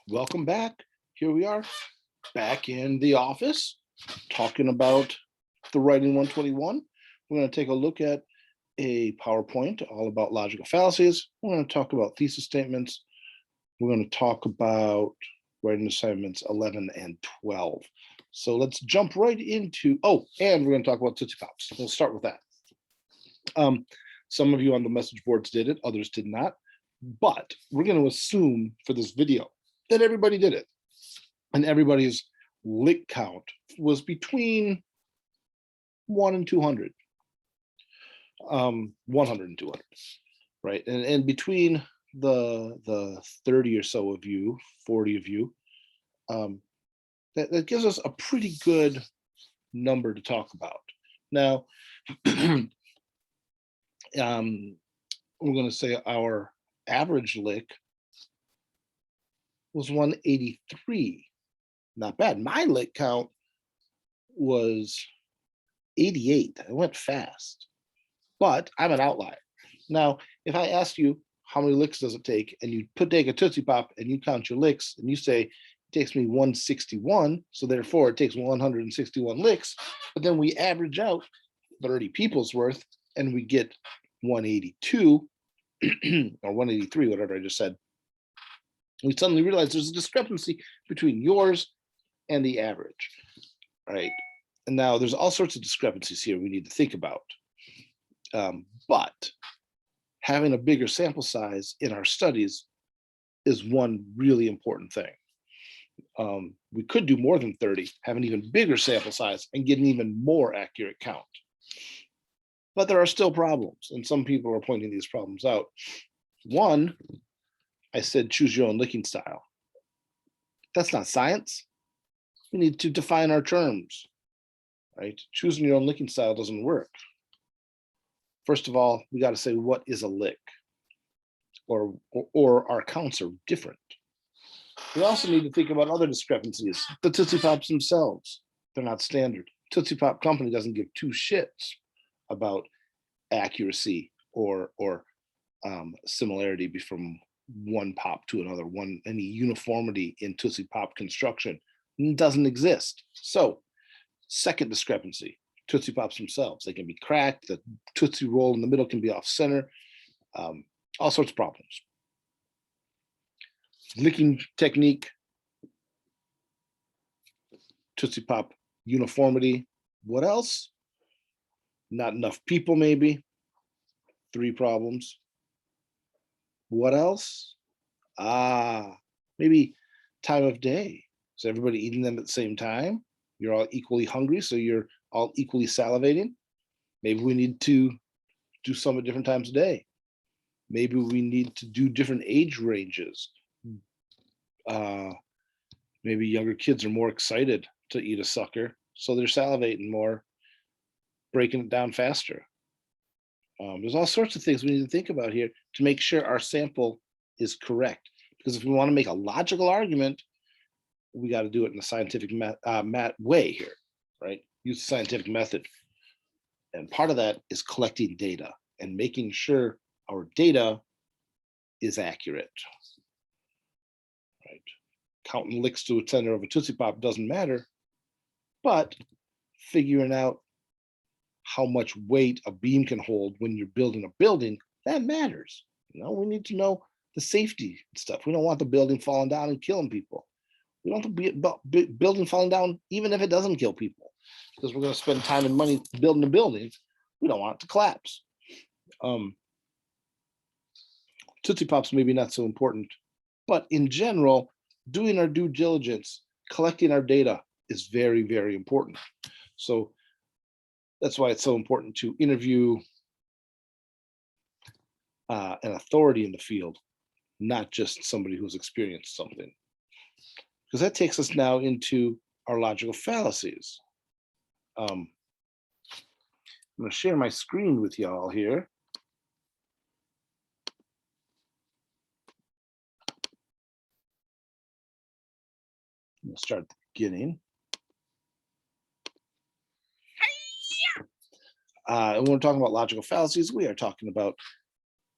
Welcome back. Here we are back in the office talking about the Writing 121. We're going to take a look at a PowerPoint all about logical fallacies. We're going to talk about thesis statements. We're going to talk about writing assignments 11 and 12. So let's jump right into, and we're going to talk about Tootsie Pops. We'll start with that. Some of you on the message boards did it, others did not. But we're going to assume for this video that everybody did it. And everybody's lick count was between 1 and 200. 100 and 200, right? And between the 30 or so of you, 40 of you, that gives us a pretty good number to talk about. Now, we're going to say our average lick was 183. Not bad. My lick count was 88. I went fast, but I'm an outlier. Now, if I asked you how many licks does it take, and you take a Tootsie Pop and you count your licks, and you say it takes me 161, so therefore it takes 161 licks, but then we average out 30 people's worth, and we get 182 or 183, whatever I just said. We suddenly realize there's a discrepancy between yours and the average, right? And now there's all sorts of discrepancies here we need to think about. But having a bigger sample size in our studies is one really important thing. We could do more than 30, have an even bigger sample size, and get an even more accurate count. But there are still problems, and some people are pointing these problems out. One, I said, choose your own licking style. That's not science. We need to define our terms, right? Choosing your own licking style doesn't work. First of all, we got to say, what is a lick? Or our counts are different. We also need to think about other discrepancies. The Tootsie Pops themselves, they're not standard. Tootsie Pop Company doesn't give two shits about accuracy or similarity from one pop to another. Any uniformity in Tootsie Pop construction doesn't exist. So, second discrepancy, Tootsie Pops themselves, they can be cracked, the Tootsie Roll in the middle can be off center, all sorts of problems. Licking technique, Tootsie Pop uniformity. What else? Not enough people, maybe. 3 problems. What else? Maybe time of day. Is everybody eating them at the same time? You're all equally hungry, so you're all equally salivating. Maybe we need to do some at different times of day. Maybe we need to do different age ranges. Maybe younger kids are more excited to eat a sucker, so they're salivating more, breaking it down faster. There's all sorts of things we need to think about here to make sure our sample is correct. Because if we want to make a logical argument, we got to do it in a scientific way here, right? Use the scientific method. And part of that is collecting data and making sure our data is accurate, right? Counting licks to a center of a Tootsie Pop doesn't matter, but figuring out how much weight a beam can hold when you're building a building, that matters. We need to know the safety stuff. We don't want the building falling down and killing people. We don't want the building falling down even if it doesn't kill people, because we're going to spend time and money building a building. We don't want it to collapse. Tootsie Pops maybe not so important, but in general, doing our due diligence, collecting our data is very, very important. So that's why it's so important to interview an authority in the field, not just somebody who's experienced something. Because that takes us now into our logical fallacies. I'm going to share my screen with y'all here. I'm going to start at the beginning. When we're talking about logical fallacies, we are talking about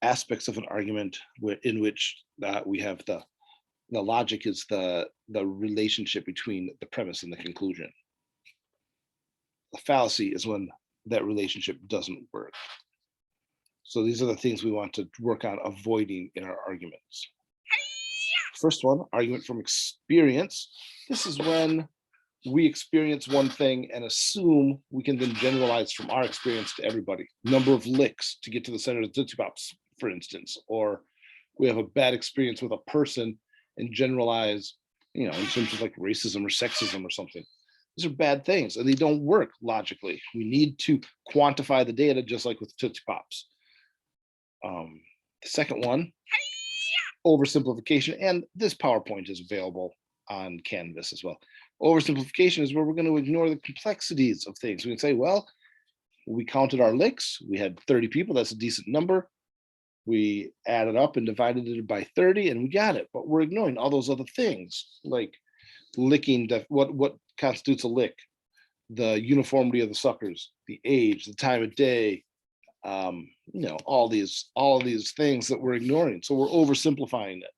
aspects of an argument in which we have the The logic is the relationship between the premise and the conclusion. The fallacy is when that relationship doesn't work. So these are the things we want to work on avoiding in our arguments. First one, argument from experience. This is when we experience one thing and assume we can then generalize from our experience to everybody. Number of licks to get to the center of the Tootsie Pops, for instance, or we have a bad experience with a person and generalize, in terms of like racism or sexism or something. These are bad things and they don't work logically. We need to quantify the data just like with Tootsie Pops. The second one, oversimplification, and this PowerPoint is available on Canvas as well. Oversimplification is where we're going to ignore the complexities of things. We can say, well, we counted our licks. We had 30 people. That's a decent number. We added up and divided it by 30 and we got it. But we're ignoring all those other things like licking, what constitutes a lick, the uniformity of the suckers, the age, the time of day, all these things that we're ignoring. So we're oversimplifying it.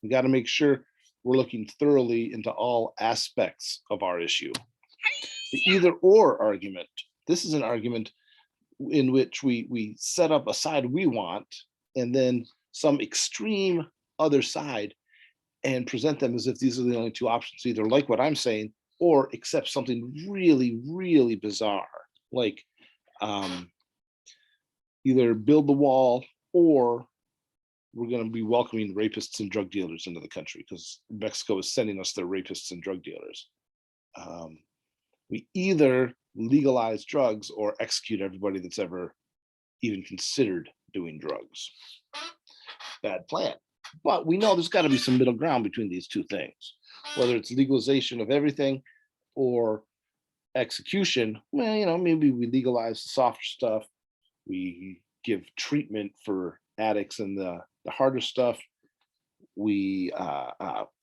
We got to make sure we're looking thoroughly into all aspects of our issue. The either or argument. This is an argument in which we set up a side we want and then some extreme other side and present them as if these are the only two options, either like what I'm saying or accept something really, really bizarre, like either build the wall or we're going to be welcoming rapists and drug dealers into the country because Mexico is sending us their rapists and drug dealers. We either legalize drugs or execute everybody that's ever even considered doing drugs. Bad plan. But we know there's got to be some middle ground between these two things, whether it's legalization of everything or execution. Well, maybe we legalize the softer stuff. We give treatment for addicts and the harder stuff. We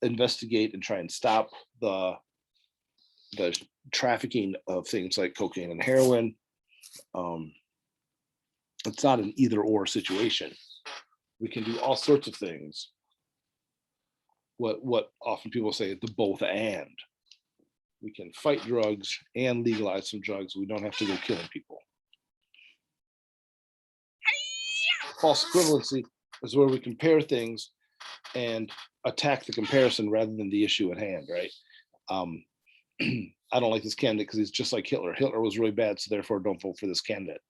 investigate and try and stop the trafficking of things like cocaine and heroin. It's not an either or situation. We can do all sorts of things. What often people say, the both and. We can fight drugs and legalize some drugs. We don't have to go killing people. False equivalency is where we compare things and attack the comparison rather than the issue at hand, right? I don't like this candidate because he's just like Hitler. Hitler was really bad, so therefore don't vote for this candidate.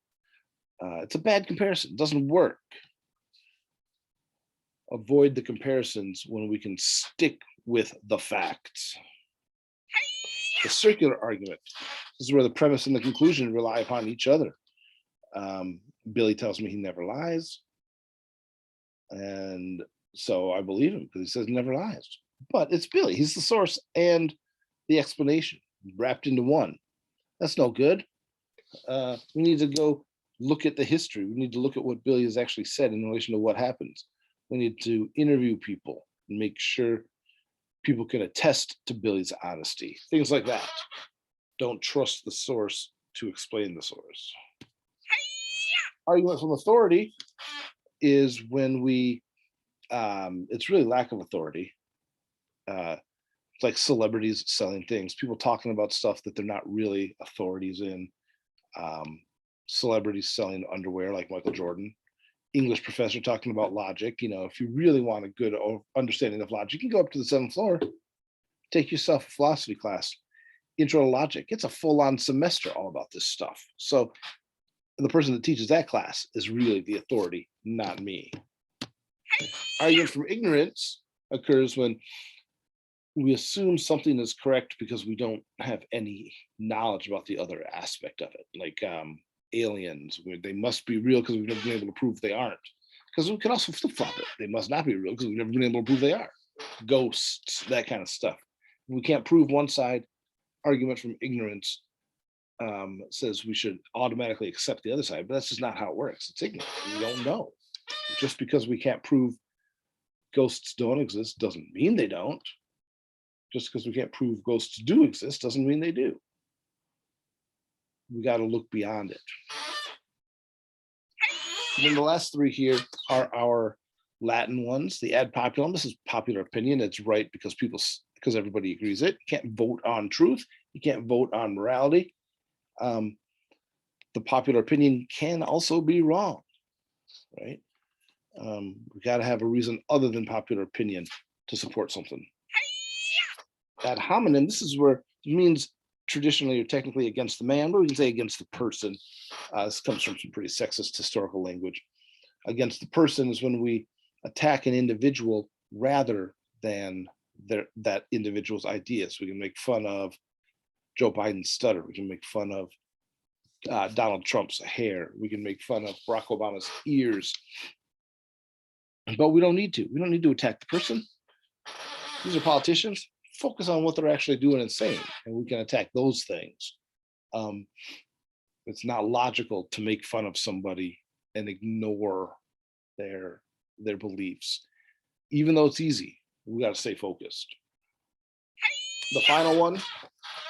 It's a bad comparison. It doesn't work. Avoid the comparisons when we can stick with the facts. The circular argument. This is where the premise and the conclusion rely upon each other. Billy tells me he never lies. And so I believe him because he says he never lies. But it's Billy. He's the source and the explanation wrapped into one. That's no good. We need to go look at the history. We need to look at what Billy has actually said in relation to what happens. We need to interview people and make sure people can attest to Billy's honesty. Things like that. Don't trust the source to explain the source. Argument from authority is when it's really lack of authority. It's like celebrities selling things, people talking about stuff that they're not really authorities in. Celebrities selling underwear like Michael Jordan. English professor talking about logic. If you really want a good understanding of logic, you can go up to the 7th floor, take yourself a philosophy class, intro to logic. It's a full-on semester all about this stuff. So the person that teaches that class is really the authority, not me. Argument from ignorance occurs when we assume something is correct because we don't have any knowledge about the other aspect of it, like aliens. They must be real because we've never been able to prove they aren't. Because we can also flip-flop it. They must not be real because we've never been able to prove they are. Ghosts, that kind of stuff. We can't prove one side. Argument from ignorance says we should automatically accept the other side, but that's just not how it works. It's ignorant. We don't know. Just because we can't prove ghosts don't exist doesn't mean they don't. Just because we can't prove ghosts do exist doesn't mean they do. We got to look beyond it. And then the last three here are our Latin ones, the ad populum. This is popular opinion. It's right because everybody agrees it. You can't vote on truth. You can't vote on morality. The popular opinion can also be wrong, right? We got to have a reason other than popular opinion to support something. Ad hominem, this is where it means traditionally or technically against the man, but we can say against the person. This comes from some pretty sexist historical language. Against the person is when we attack an individual rather than that individual's ideas. We can make fun of Joe Biden's stutter. We can make fun of Donald Trump's hair. We can make fun of Barack Obama's ears. But we don't need to. We don't need to attack the person. These are politicians. Focus on what they're actually doing and saying, and we can attack those things. It's not logical to make fun of somebody and ignore their beliefs. Even though it's easy, we got to stay focused. The final one,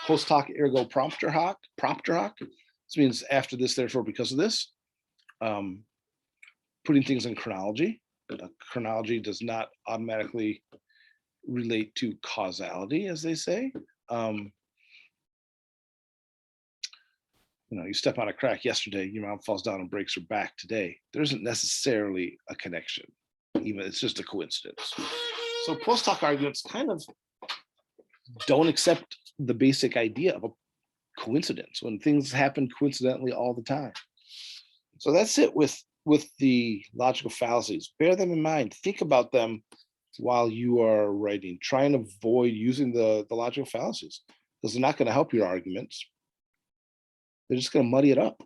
post hoc ergo propter hoc. This means after this, therefore, because of this. Putting things in chronology. Chronology does not automatically relate to causality, as they say. You step on a crack yesterday, your mom falls down and breaks her back today. There isn't necessarily a connection. Even it's just a coincidence. So post hoc arguments kind of don't accept the basic idea of a coincidence when things happen coincidentally all the time. So that's it with the logical fallacies. Bear them in mind. Think about them while you are writing. Try and avoid using the logical fallacies because they're not going to help your arguments. They're just going to muddy it up.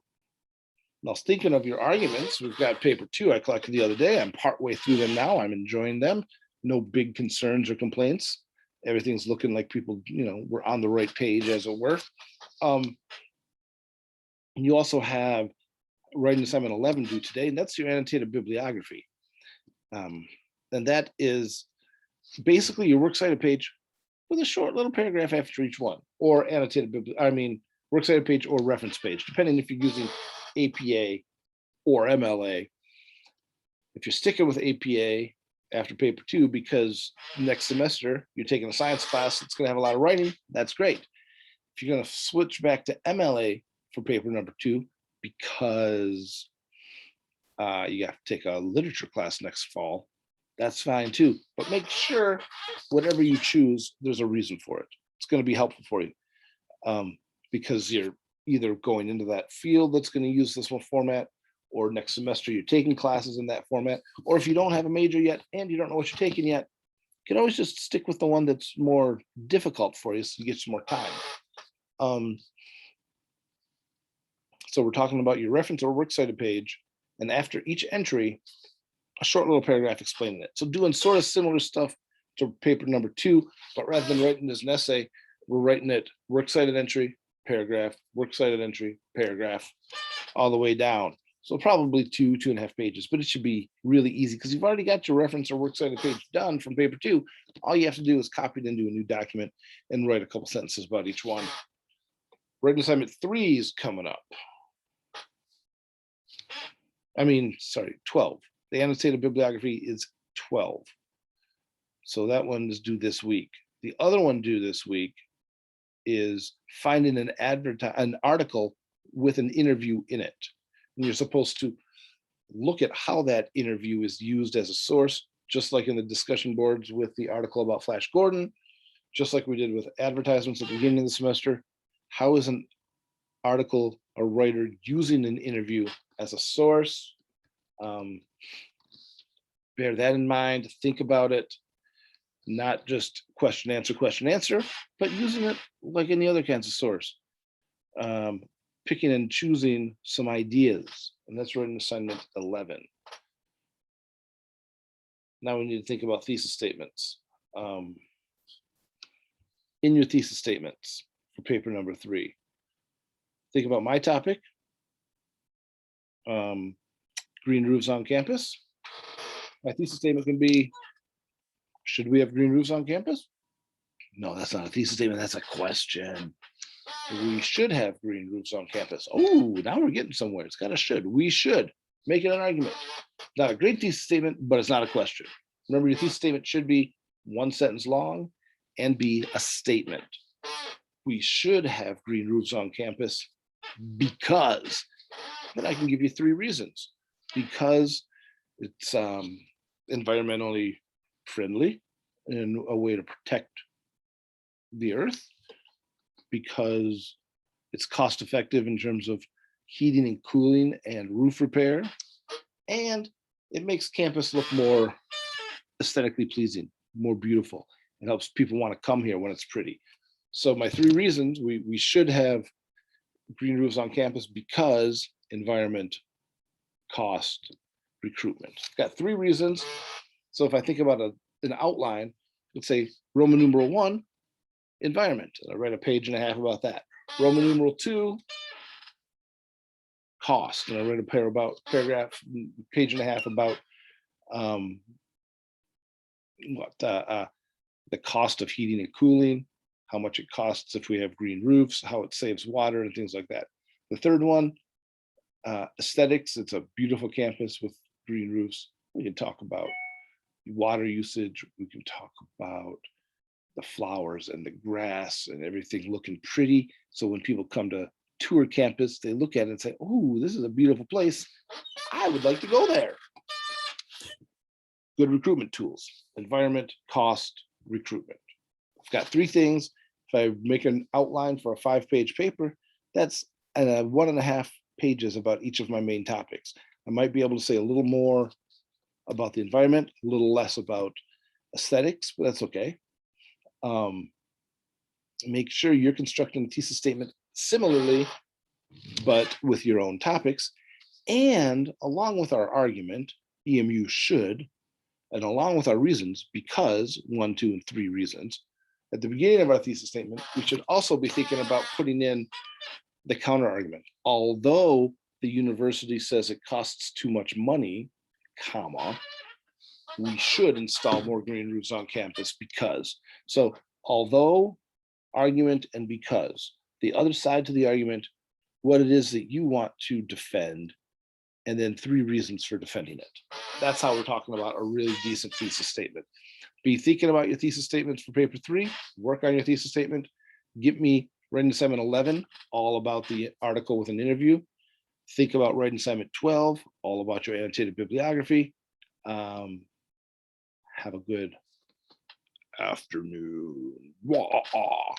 Now, thinking of your arguments, we've got paper 2 I collected the other day. I'm partway through them now. I'm enjoying them. No big concerns or complaints. Everything's looking like people, we're on the right page, as it were. You also have writing assignment 11 due today, and that's your annotated bibliography. And that is basically your works cited page with a short little paragraph after each one, or works cited page or reference page, depending if you're using APA or MLA. If you're sticking with APA after paper 2 because next semester you're taking a science class that's going to have a lot of writing, that's great. If you're going to switch back to MLA for paper number 2 because you have to take a literature class next fall, that's fine too. But make sure whatever you choose, there's a reason for it. It's going to be helpful for you because you're either going into that field that's going to use this one format, or next semester you're taking classes in that format. Or if you don't have a major yet and you don't know what you're taking yet, you can always just stick with the one that's more difficult for you so you get some more time. So we're talking about your reference or works cited page, and after each entry, a short little paragraph explaining it. So doing sort of similar stuff to paper number 2, but rather than writing as an essay, we're writing it works cited entry, paragraph, works cited entry, paragraph, all the way down. So probably 2.5 pages, but it should be really easy because you've already got your reference or works cited page done from paper 2. All you have to do is copy it into a new document and write a couple sentences about each one. Writing assignment 3 is coming up. 12. The annotated bibliography is 12. So that one is due this week. The other one due this week is finding an article with an interview in it. And you're supposed to look at how that interview is used as a source, just like in the discussion boards with the article about Flash Gordon, just like we did with advertisements at the beginning of the semester. How is an article, a writer using an interview as a source? Bear that in mind, think about it, not just question, answer, but using it like any other kinds of source. Picking and choosing some ideas, and that's written assignment 11. Now we need to think about thesis statements. In your thesis statements for paper number 3, think about my topic, green roofs on campus. My thesis statement can be, should we have green roofs on campus? No, that's not a thesis statement, that's a question. We should have green roofs on campus. Oh, now we're getting somewhere. It's got a should. We should. Make it an argument. Not a great thesis statement, but it's not a question. Remember, your thesis statement should be one sentence long and be a statement. We should have green roofs on campus because, then I can give you 3 reasons. Because it's environmentally friendly and a way to protect the earth, because it's cost effective in terms of heating and cooling and roof repair, and it makes campus look more aesthetically pleasing, more beautiful. It helps people want to come here when it's pretty. So my 3 reasons we should have green roofs on campus: because environment, cost, recruitment. Got 3 reasons. So if I think about an outline, let's say Roman numeral 1, environment. I write a page and a half about that. Roman numeral 2, cost, and I write a paragraph, page and a half about the cost of heating and cooling, how much it costs if we have green roofs, how it saves water and things like that. The third one, aesthetics. It's a beautiful campus with green roofs. We can talk about water usage. We can talk about the flowers and the grass and everything looking pretty. So when people come to tour campus, they look at it and say, "Oh, this is a beautiful place. I would like to go there." Good recruitment tools: environment, cost, recruitment. I've got 3 things. If I make an outline for a 5-page paper, that's 1.5 pages about each of my main topics. I might be able to say a little more about the environment, a little less about aesthetics, but that's okay. Make sure you're constructing a thesis statement similarly, but with your own topics. And along with our argument, EMU should, and along with our reasons, because 1, 2, and 3 reasons, at the beginning of our thesis statement, we should also be thinking about putting in the counter argument. Although the university says it costs too much money, comma, we should install more green roofs on campus because. So although, argument, and because. The other side to the argument, what it is that you want to defend, and then 3 reasons for defending it. That's how we're talking about a really decent thesis statement. Be thinking about your thesis statements for paper 3, work on your thesis statement, get me writing assignment 11, all about the article with an interview. Think about writing assignment 12, all about your annotated bibliography. Have a good afternoon. Wah-ah.